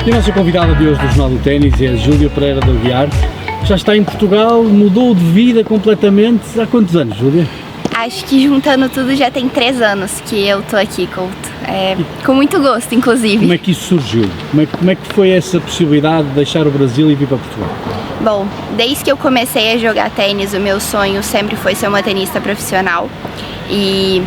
E a nossa convidada de hoje do Jornal do Ténis é a Júlia Pereira de Aguiar. Já está em Portugal, mudou de vida completamente. Há quantos anos, Júlia? Acho que juntando tudo já tem 3 anos que eu tô aqui, Couto. Com muito gosto, inclusive. Como é que isso surgiu? Como é que foi essa possibilidade de deixar o Brasil e vir para Portugal? Bom, desde que eu comecei a jogar tênis, o meu sonho sempre foi ser uma tenista profissional. E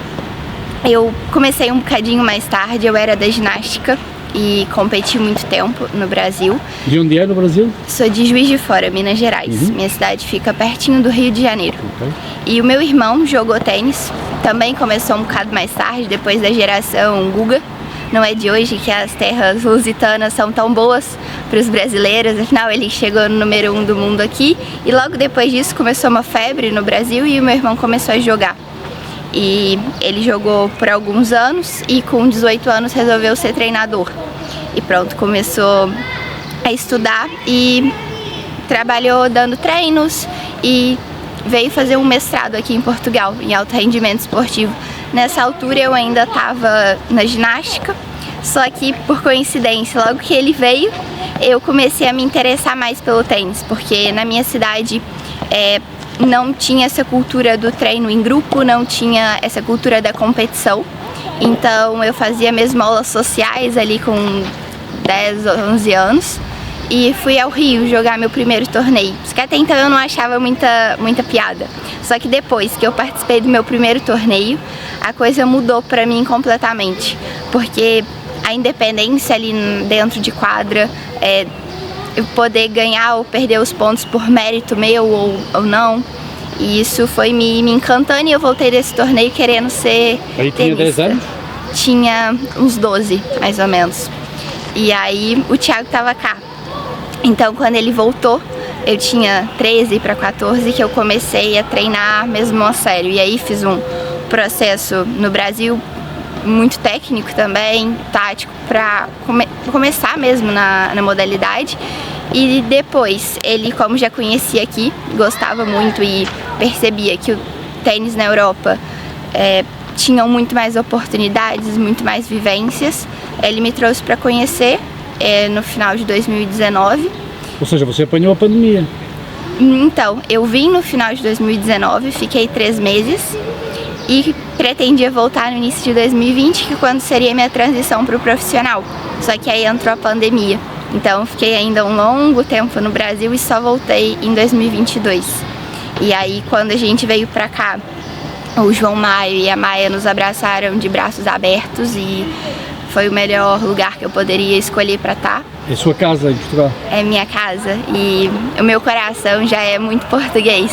eu comecei um bocadinho mais tarde, eu era da ginástica e competi muito tempo no Brasil. De onde é no Brasil? Sou de Juiz de Fora, Minas Gerais. Minha cidade fica pertinho do Rio de Janeiro. Okay. E o meu irmão jogou tênis, também começou um bocado mais tarde, depois da geração Guga. Não é de hoje que as terras lusitanas são tão boas para os brasileiros, afinal ele chegou no número 1 do mundo aqui. E logo depois disso começou uma febre no Brasil e o meu irmão começou a jogar. E ele jogou por alguns anos e com 18 anos resolveu ser treinador. E pronto, começou a estudar e trabalhou dando treinos e veio fazer um mestrado aqui em Portugal, em alto rendimento esportivo. Nessa altura eu ainda estava na ginástica, só que por coincidência, logo que ele veio, eu comecei a me interessar mais pelo tênis, porque na minha cidade não tinha essa cultura do treino em grupo, não tinha essa cultura da competição. Então eu fazia mesmo aulas sociais ali com 10 ou 11 anos e fui ao Rio jogar meu primeiro torneio. Porque até então eu não achava muita piada. Só que depois que eu participei do meu primeiro torneio, a coisa mudou pra mim completamente. Porque a independência ali dentro de quadra, eu poder ganhar ou perder os pontos por mérito meu ou não. E isso foi me encantando e eu voltei desse torneio querendo ser Aí tinha tenista. 10 anos? Tinha uns 12, mais ou menos. E aí o Thiago tava cá. Então quando ele voltou, eu tinha 13 para 14 que eu comecei a treinar mesmo a sério. E aí fiz um processo no Brasil muito técnico também, tático, para começar mesmo na modalidade. E depois, ele, como já conhecia aqui, gostava muito e percebia que o tênis na Europa tinham muito mais oportunidades, muito mais vivências. Ele me trouxe para conhecer no final de 2019. Ou seja, você apanhou a pandemia. Então, eu vim no final de 2019, fiquei 3 meses e pretendia voltar no início de 2020, que quando seria minha transição para o profissional. Só que aí entrou a pandemia. Então fiquei ainda um longo tempo no Brasil e só voltei em 2022. E aí quando a gente veio pra cá, o João Maio e a Maia nos abraçaram de braços abertos e foi o melhor lugar que eu poderia escolher pra estar. É a sua casa em Portugal? É minha casa e o meu coração já é muito português.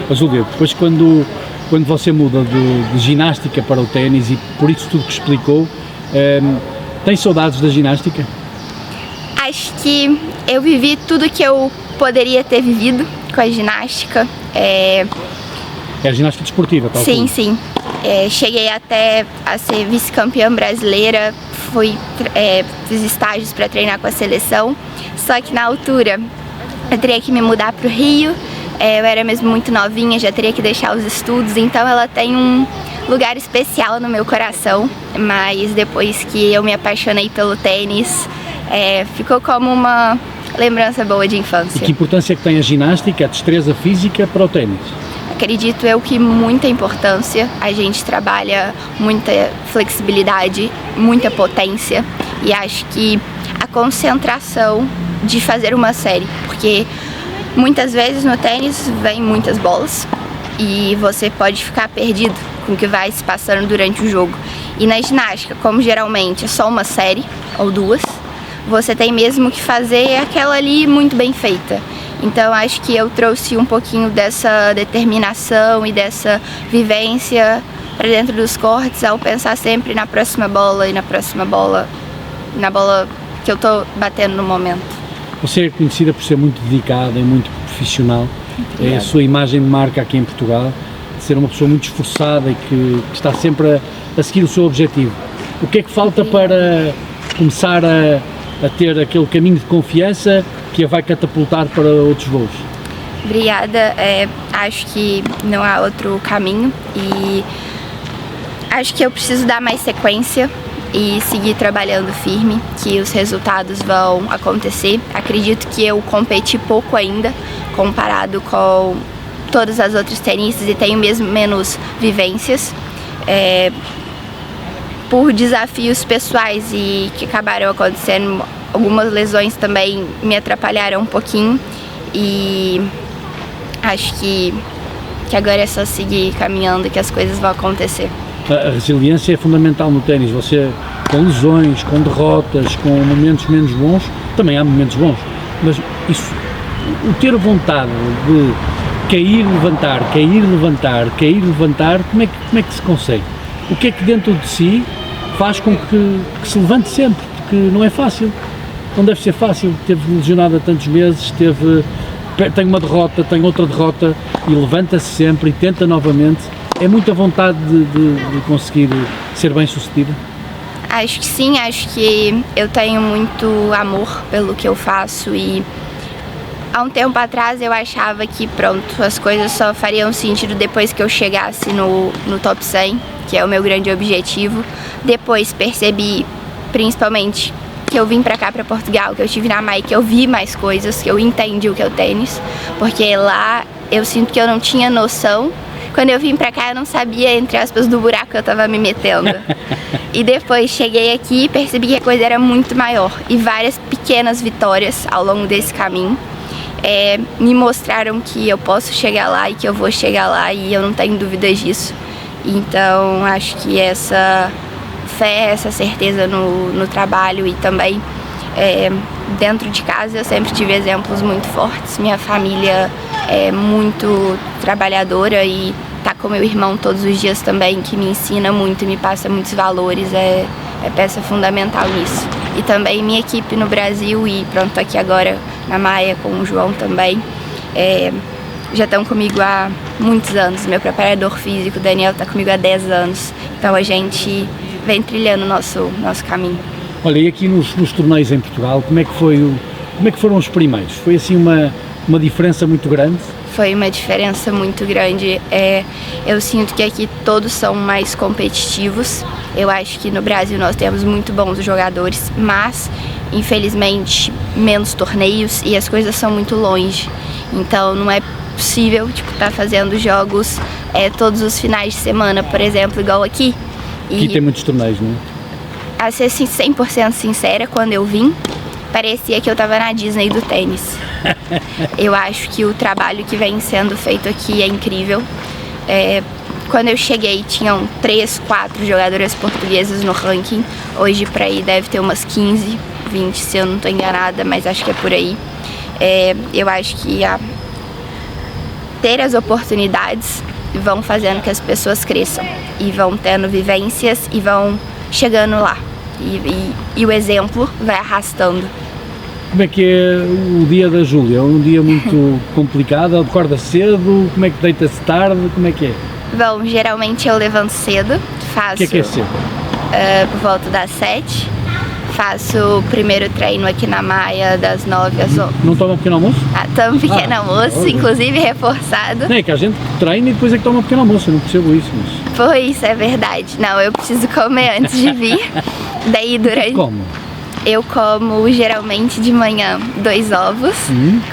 Júlia, depois quando você muda de ginástica para o ténis e por isso tudo que explicou, tem saudades da ginástica? Acho que eu vivi tudo que eu poderia ter vivido com a ginástica. É a ginástica desportiva, tá? Sim, sim. Cheguei até a ser vice-campeã brasileira, fiz estágios para treinar com a seleção, só que na altura eu teria que me mudar para o Rio, eu era mesmo muito novinha, já teria que deixar os estudos, então ela tem um lugar especial no meu coração, mas depois que eu me apaixonei pelo tênis, ficou como uma lembrança boa de infância. E que importância é que tem a ginástica, a destreza física para o ténis? Acredito eu que muita importância, a gente trabalha muita flexibilidade, muita potência e acho que a concentração de fazer uma série, porque muitas vezes no tênis vem muitas bolas e você pode ficar perdido com o que vai se passando durante o jogo. E na ginástica, como geralmente é só uma série ou 2, você tem mesmo que fazer aquela ali muito bem feita. Então acho que eu trouxe um pouquinho dessa determinação e dessa vivência para dentro dos cortes ao pensar sempre na próxima bola e na próxima bola, na bola que eu tô batendo no momento. Você é conhecida por ser muito dedicada e muito profissional. É a sua imagem de marca aqui em Portugal, de ser uma pessoa muito esforçada e que está sempre a seguir o seu objetivo. O que é que falta para começar a ter aquele caminho de confiança que a vai catapultar para outros voos? Obrigada, acho que não há outro caminho e acho que eu preciso dar mais sequência e seguir trabalhando firme, que os resultados vão acontecer. Acredito que eu competi pouco ainda, comparado com todas as outras tenistas, e tenho mesmo menos vivências. Por desafios pessoais e que acabaram acontecendo, algumas lesões também me atrapalharam um pouquinho, e acho que agora é só seguir caminhando que as coisas vão acontecer. A resiliência é fundamental no ténis. Você, com lesões, com derrotas, com momentos menos bons, também há momentos bons, mas isso, o ter vontade de cair, levantar, cair, levantar, cair, levantar, como é que se consegue? O que é que dentro de si faz com que se levante sempre? Porque não é fácil, não deve ser fácil. Teve lesionado há tantos meses, tem uma derrota, tem outra derrota e levanta-se sempre e tenta novamente. É muita vontade de conseguir ser bem sucedida? Acho que sim, acho que eu tenho muito amor pelo que eu faço, e há um tempo atrás eu achava que pronto, as coisas só fariam sentido depois que eu chegasse no top 100, que é o meu grande objetivo. Depois percebi, principalmente, que eu vim pra cá, pra Portugal, que eu estive na Maia, que eu vi mais coisas, que eu entendi o que é o tênis, porque lá eu sinto que eu não tinha noção. Quando eu vim pra cá eu não sabia, entre aspas, do buraco que eu tava me metendo. E depois cheguei aqui e percebi que a coisa era muito maior, e várias pequenas vitórias ao longo desse caminho me mostraram que eu posso chegar lá e que eu vou chegar lá, e eu não tenho dúvidas disso. Então acho que essa fé, essa certeza no trabalho, e também dentro de casa eu sempre tive exemplos muito fortes. Minha família é muito trabalhadora e tá com meu irmão todos os dias também, que me ensina muito, me passa muitos valores, é peça fundamental nisso. E também minha equipe no Brasil, e pronto, aqui agora na Maia com o João também, já estão comigo há muitos anos. Meu preparador físico, Daniel, está comigo há 10 anos, então a gente vem trilhando o nosso caminho. Olha, e aqui nos torneios em Portugal, como é que foram os primeiros? Foi assim uma diferença muito grande? Foi uma diferença muito grande. Eu sinto que aqui todos são mais competitivos. Eu acho que no Brasil nós temos muito bons jogadores, mas infelizmente menos torneios e as coisas são muito longe. Então não é possível estar fazendo jogos todos os finais de semana, por exemplo, igual aqui. Aqui tem muitos torneios, não é? A ser 100% sincera, quando eu vim, parecia que eu estava na Disney do tênis. Eu acho que o trabalho que vem sendo feito aqui é incrível. Quando eu cheguei tinham 3, 4 jogadoras portuguesas no ranking. Hoje para aí deve ter umas 15, 20 se eu não estou enganada, mas acho que é por aí. Eu acho que ter as oportunidades vão fazendo que as pessoas cresçam e vão tendo vivências e vão chegando lá. E o exemplo vai arrastando. Como é que é o dia da Júlia? É um dia muito complicado? Acorda cedo? Como é que deita-se tarde? Como é que é? Bom, geralmente eu levanto cedo, faço... O que é cedo? Por volta das 7. Faço o primeiro treino aqui na Maia das 9 às 11. Não toma pequeno almoço? Tomo pequeno almoço, inclusive reforçado. Não, é que a gente treina e depois é que toma pequeno almoço, eu não percebo isso. Mas... Pois, é verdade. Não, eu preciso comer antes de vir. Daí durante... Como? Eu como geralmente de manhã 2 ovos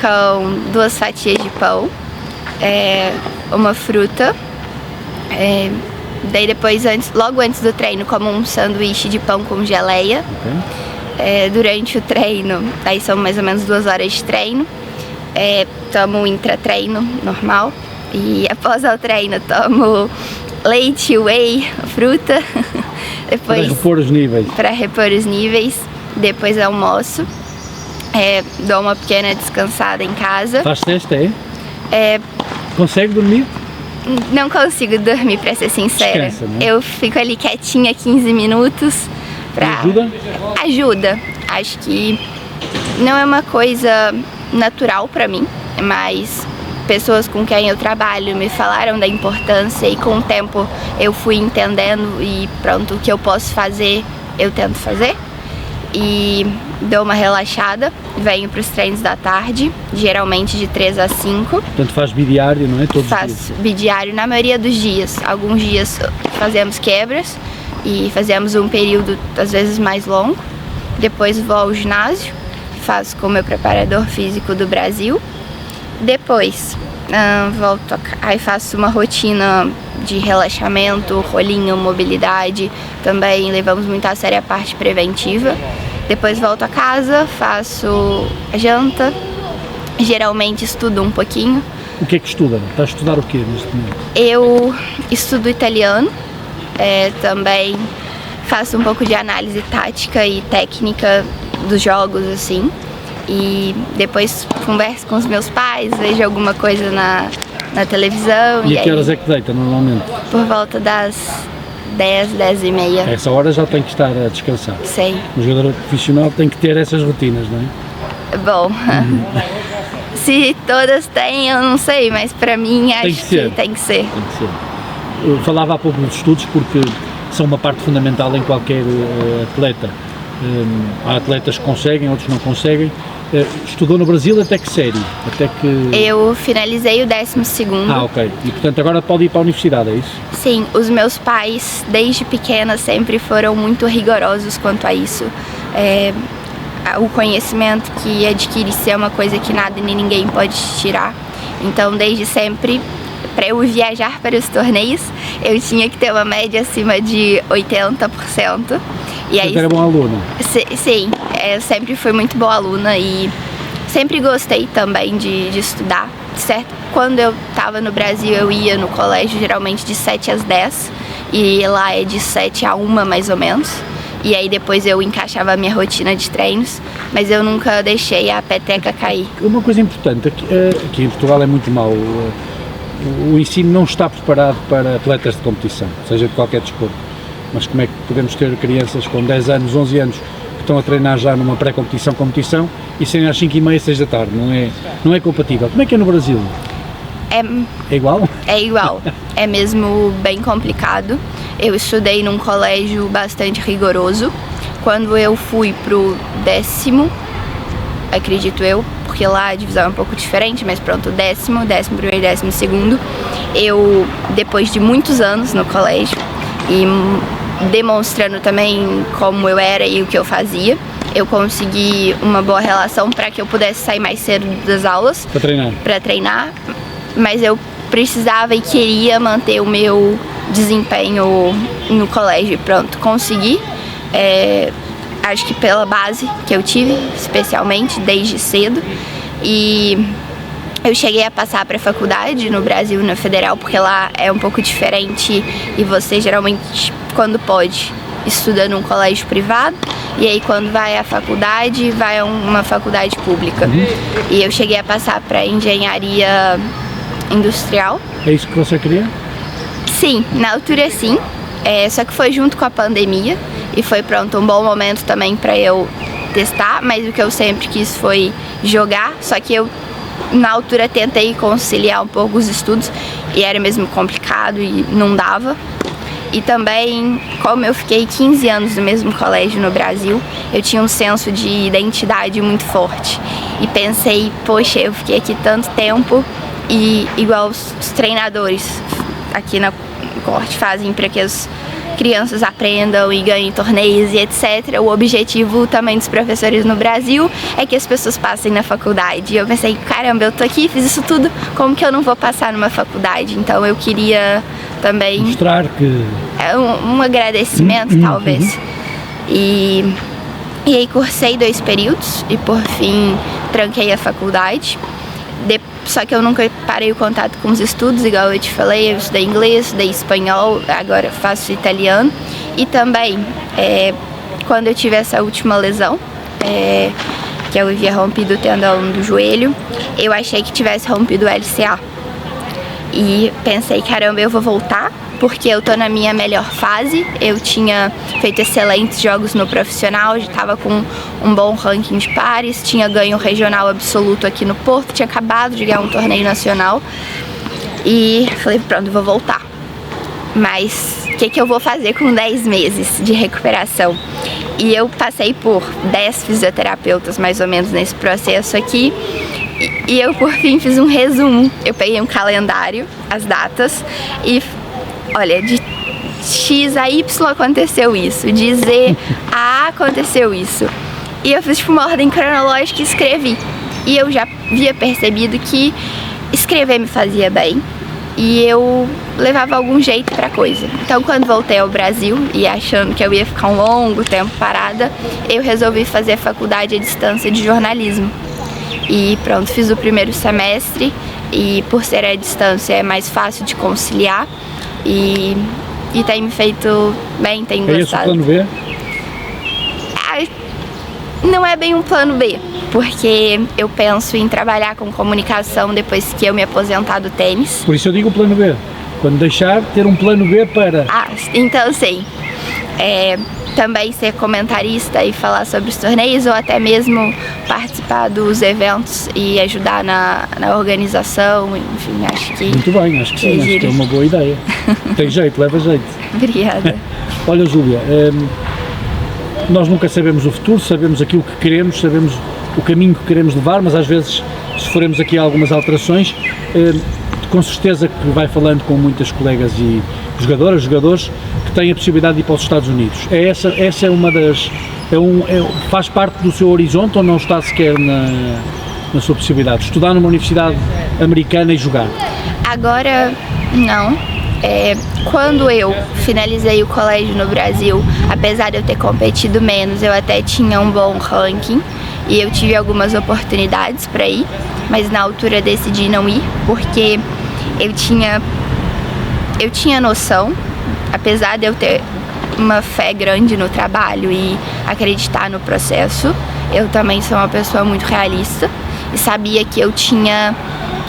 com 2 fatias de pão, uma fruta. Daí depois, logo antes do treino, como um sanduíche de pão com geleia. Durante o treino, aí são mais ou menos 2 horas de treino, tomo um intratreino normal. E após o treino tomo leite, whey, fruta. Depois, para repor os níveis. Depois almoço, dou uma pequena descansada em casa. Faz siesta, Consegue dormir? Não consigo dormir, pra ser sincera. Descansa, né? Eu fico ali quietinha 15 minutos. Ajuda? Ajuda. Acho que não é uma coisa natural pra mim, mas pessoas com quem eu trabalho me falaram da importância, e com o tempo eu fui entendendo, e pronto, o que eu posso fazer, eu tento fazer. E dou uma relaxada, venho para os treinos da tarde, geralmente de 3 às 5. Portanto faz bidiário, não é? Faço bidiário na maioria dos dias. Alguns dias fazemos quebras, e fazemos um período às vezes mais longo. Depois vou ao ginásio, faço com o meu preparador físico do Brasil. Depois volto, aí faço uma rotina de relaxamento, rolinho, mobilidade. Também levamos muito a sério a parte preventiva. Depois volto a casa, faço a janta, geralmente estudo um pouquinho. O que é que estuda? Está a estudar o quê neste momento? Eu estudo italiano, também faço um pouco de análise tática e técnica dos jogos, assim. E depois converso com os meus pais, vejo alguma coisa na televisão. E a que horas é que deita normalmente? Por volta das 10, 10 e meia. A essa hora já tem que estar a descansar. Sei. Um jogador profissional tem que ter essas rotinas, não é? Bom, se todas têm, eu não sei, mas para mim acho que tem que ser. Tem que ser. Eu falava há pouco dos estudos porque são uma parte fundamental em qualquer atleta. Há atletas que conseguem, outros não conseguem. Estudou no Brasil até que série? Até que... Eu finalizei o 12º. Ah, ok. E portanto agora pode ir para a universidade, é isso? Sim, os meus pais desde pequena sempre foram muito rigorosos quanto a isso. O conhecimento que adquire-se é uma coisa que nada nem ninguém pode tirar. Então desde sempre, para eu viajar para os torneios, eu tinha que ter uma média acima de 80%. E aí, você era bom aluno? Sim, eu sempre fui muito boa aluna e sempre gostei também de estudar. Certo? Quando eu estava no Brasil, eu ia no colégio geralmente de 7 às 10 e lá é de 7 a 1 mais ou menos. E aí depois eu encaixava a minha rotina de treinos, mas eu nunca deixei a peteca cair. Uma coisa importante, aqui em Portugal é muito mau, o ensino não está preparado para atletas de competição, seja de qualquer desporto. Mas como é que podemos ter crianças com 10 anos, 11 anos, que estão a treinar já numa pré-competição, competição, e saem às 5h30, 6 da tarde, não é compatível. Como é que é no Brasil? É igual? É igual, é mesmo bem complicado. Eu estudei num colégio bastante rigoroso. Quando eu fui pro 10º, acredito eu, porque lá a divisão é um pouco diferente, mas pronto, 10º, 11º e 12º, eu, depois de muitos anos no colégio, e demonstrando também como eu era e o que eu fazia, eu consegui uma boa relação para que eu pudesse sair mais cedo das aulas para treinar, mas eu precisava e queria manter o meu desempenho no colégio. Pronto, consegui, acho que pela base que eu tive, especialmente desde cedo, e eu cheguei a passar para a faculdade no Brasil, na Federal, porque lá é um pouco diferente e você geralmente, quando pode, estuda num colégio privado e aí quando vai à faculdade, vai a uma faculdade pública. E eu cheguei a passar para engenharia industrial. É isso que você queria? Sim, na altura sim, só que foi junto com a pandemia e foi pronto, um bom momento também para eu testar, mas o que eu sempre quis foi jogar, só que eu na altura tentei conciliar um pouco os estudos e era mesmo complicado e não dava. E também, como eu fiquei 15 anos no mesmo colégio no Brasil, eu tinha um senso de identidade muito forte. E pensei, poxa, eu fiquei aqui tanto tempo e igual os treinadores aqui na corte fazem para que as crianças aprendam e ganhem torneios e etc. O objetivo também dos professores no Brasil é que as pessoas passem na faculdade. E eu pensei, caramba, eu tô aqui, fiz isso tudo, como que eu não vou passar numa faculdade? Então eu queria também mostrar que... um agradecimento, talvez. E aí cursei 2 períodos e por fim tranquei a faculdade. Só que eu nunca parei o contato com os estudos, igual eu te falei, eu estudei inglês, estudei espanhol, agora faço italiano. E também, quando eu tive essa última lesão, que eu havia rompido o tendão do joelho, eu achei que tivesse rompido o LCA. E pensei, caramba, eu vou voltar, porque eu tô na minha melhor fase. Eu tinha feito excelentes jogos no profissional, já tava com um bom ranking de pares, tinha ganho regional absoluto aqui no Porto, tinha acabado de ganhar um torneio nacional. E falei, pronto, vou voltar. Mas o que eu vou fazer com 10 meses de recuperação? E eu passei por 10 fisioterapeutas mais ou menos nesse processo aqui. E eu por fim fiz um resumo. Eu peguei um calendário, as datas, e olha, de X a Y aconteceu isso, de Z a A aconteceu isso. E eu fiz tipo uma ordem cronológica e escrevi. E eu já havia percebido que escrever me fazia bem e eu levava algum jeito pra coisa. Então quando voltei ao Brasil e achando que eu ia ficar um longo tempo parada, eu resolvi fazer faculdade à distância de jornalismo. E pronto, fiz o primeiro semestre e por ser à distância é mais fácil de conciliar e tem me feito bem, tem gostado. É esse o plano B? Não é bem um plano B, porque eu penso em trabalhar com comunicação depois que eu me aposentar do tênis. Por isso eu digo plano B, quando deixar, ter um plano B para... Então sim, também ser comentarista e falar sobre os torneios ou até mesmo participar dos eventos e ajudar na organização, enfim, acho que... Muito bem, acho que sim, acho que é uma boa ideia. Tem jeito, leva jeito. Obrigada. Olha, Júlia, nós nunca sabemos o futuro, sabemos aquilo que queremos, sabemos o caminho que queremos levar, mas às vezes sofremos aqui algumas alterações. Com certeza que vai falando com muitas colegas e jogadores que têm a possibilidade de ir para os Estados Unidos. Essa é uma das... faz parte do seu horizonte ou não está sequer na sua possibilidade? Estudar numa universidade americana e jogar? Agora, não. Quando eu finalizei o colégio no Brasil, apesar de eu ter competido menos, eu até tinha um bom ranking e eu tive algumas oportunidades para ir, mas na altura decidi não ir, porque eu tinha noção, apesar de eu ter uma fé grande no trabalho e acreditar no processo, eu também sou uma pessoa muito realista e sabia que eu tinha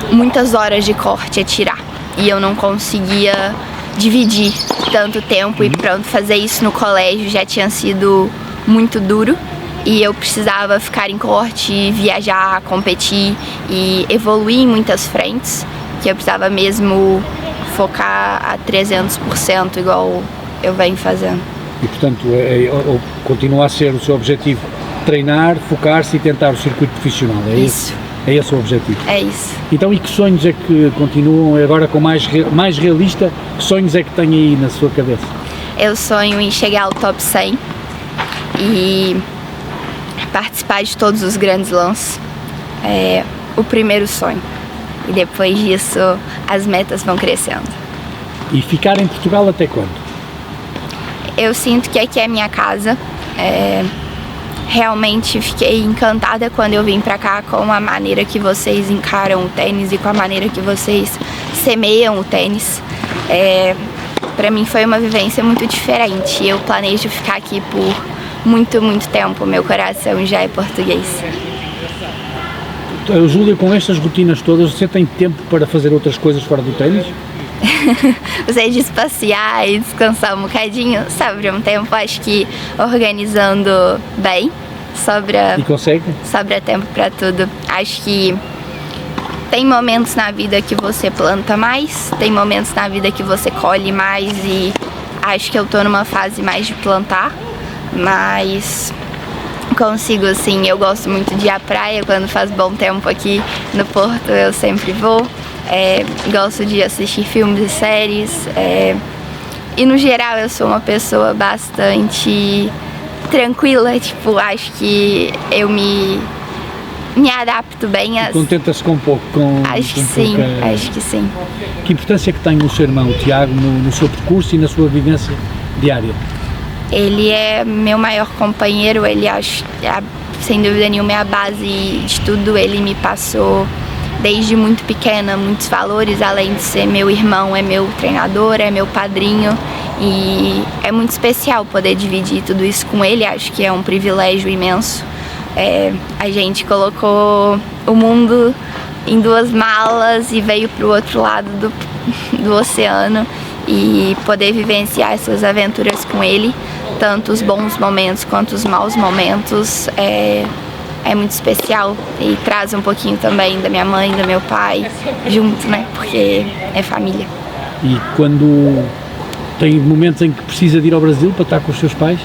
muitas horas de corte a tirar. E eu não conseguia dividir tanto tempo e pronto, fazer isso no colégio já tinha sido muito duro e eu precisava ficar em corte, viajar, competir e evoluir em muitas frentes, que eu precisava mesmo focar a 300% igual eu venho fazendo. E portanto, continua a ser o seu objetivo treinar, focar-se e tentar o circuito profissional, é isso? É esse o objetivo? É isso. Então, e que sonhos é que continuam agora com mais realista? Que sonhos é que tem aí na sua cabeça? Eu sonho em chegar ao top 100 e participar de todos os grandes lances. É o primeiro sonho. E depois disso, as metas vão crescendo. E ficar em Portugal até quando? Eu sinto que aqui é minha casa. Realmente fiquei encantada quando eu vim pra cá com a maneira que vocês encaram o tênis e com a maneira que vocês semeiam o tênis. Pra mim foi uma vivência muito diferente. Eu planejo ficar aqui por muito, muito tempo. Meu coração já é português. Júlia, com estas rotinas todas, você tem tempo para fazer outras coisas fora do tênis? Você diz passear e descansar um bocadinho, sobra um tempo, acho que organizando bem, sobra tempo para tudo. Acho que tem momentos na vida que você planta mais, tem momentos na vida que você colhe mais e acho que eu tô numa fase mais de plantar, mas consigo assim, eu gosto muito de ir à praia quando faz bom tempo aqui no Porto, eu sempre vou. Gosto de assistir filmes e séries e no geral eu sou uma pessoa bastante tranquila, tipo, acho que eu me adapto bem. Contenta-se com pouco? Acho que sim. Que importância que tem o seu irmão, o Tiago, no seu percurso e na sua vivência diária? Ele é meu maior companheiro, ele sem dúvida nenhuma é a base de tudo, ele me passou desde muito pequena muitos valores, além de ser meu irmão, é meu treinador, é meu padrinho e é muito especial poder dividir tudo isso com ele, acho que é um privilégio imenso. A gente colocou o mundo em 2 malas e veio para o outro lado do oceano e poder vivenciar essas aventuras com ele, tanto os bons momentos quanto os maus momentos, é muito especial e traz um pouquinho também da minha mãe, do meu pai junto, né? Porque é família. E quando tem momentos em que precisa de ir ao Brasil para estar com os seus pais?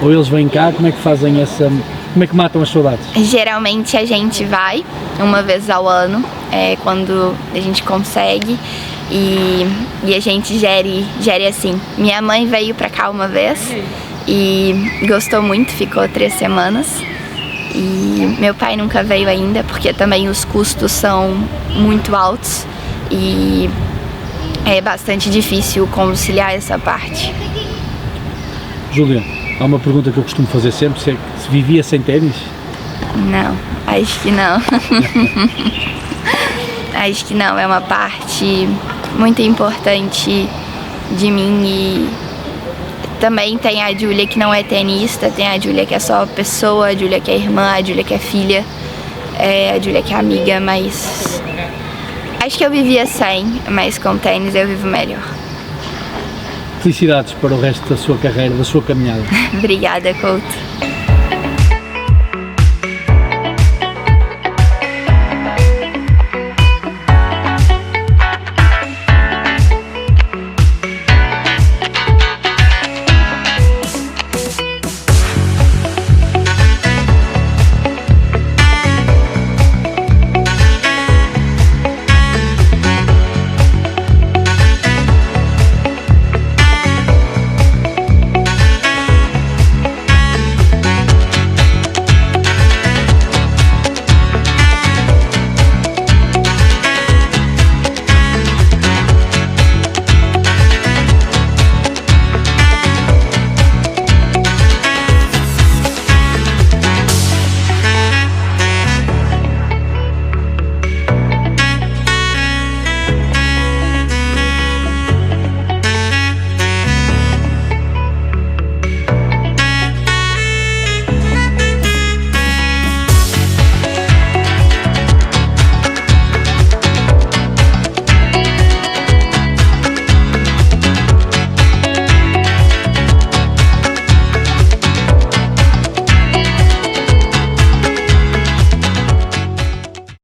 Ou eles vêm cá, como é que fazem como é que matam as saudades? Geralmente a gente vai uma vez ao ano, quando a gente consegue. e a gente gere assim. Minha mãe veio pra cá uma vez e gostou muito, ficou 3 semanas. E meu pai nunca veio ainda, porque também os custos são muito altos e é bastante difícil conciliar essa parte. Júlia, há uma pergunta que eu costumo fazer sempre, se vivia sem ténis? Não, acho que não. Acho que não, é uma parte muito importante de mim. E também tem a Júlia que não é tenista, tem a Júlia que é só pessoa, a Júlia que é irmã, a Júlia que é filha, a Júlia que é amiga, mas acho que eu vivia sem, mas com tênis eu vivo melhor. Felicidades para o resto da sua carreira, da sua caminhada. Obrigada, Couto.